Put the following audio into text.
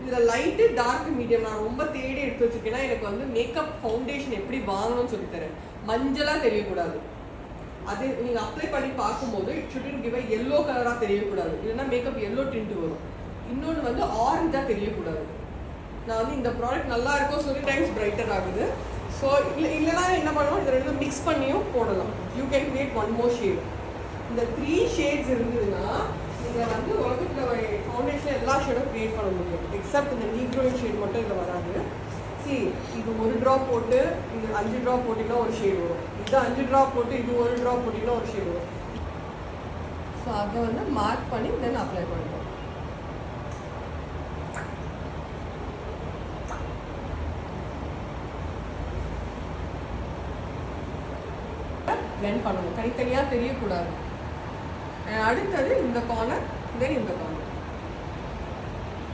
இதில் light dark medium நான் ரொம்ப தேடி எடுத்து வச்சுருக்கேன்னா எனக்கு வந்து மேக்கப் ஃபவுண்டேஷன் எப்படி வாங்கணும்னு சொல்லித்தரேன். மஞ்சளாக தெரியக்கூடாது, அது நீங்கள் அப்ளை பண்ணி பார்க்கும்போது இட் ஷுடன் கிவ் எல்லோ கலராக தெரியக்கூடாது, இல்லைன்னா மேக்கப் எல்லோ டிண்ட் வரும். இன்னொன்று வந்து ஆரஞ்சாக தெரியக்கூடாது. நான் வந்து இந்த ப்ராடக்ட் நல்லா இருக்கும் சொல்லி டைம்ஸ் பிரைட்டர் ஆகுது. ஸோ இல்லைனா என்ன பண்ணுவோம், இது ரெண்டும் மிக்ஸ் பண்ணியும் போடலாம். You can create one more shade. இந்த 3 ஷேட்ஸ் இருந்ததுன்னா இதில் வந்து உலகத்தில் ஃபவுண்டேஷனில் எல்லா ஷேடும் க்ரியேட் பண்ண முடியும், எக்ஸப்ட் இந்த நீக்ரோயின் ஷேட் மட்டும் இதில் வராது. சி இது 1 ட்ராப் போட்டு இது 5 ட்ராப் போட்டிங்கன்னா ஒரு ஷேட் வரும், இது 5 ட்ராப் போட்டு இது 1 ட்ராப் போட்டிங்கன்னா ஒரு ஷேட் வரும். ஸோ அதை வந்து மார்க் பண்ணி தென் அப்ளை பண்ணுவோம். பிளெண்ட் பண்ணணும், தனித்தனியாக தெரியக்கூடாது. அடுத்தது இந்த கார்னர் தென் இந்த கார்னர்.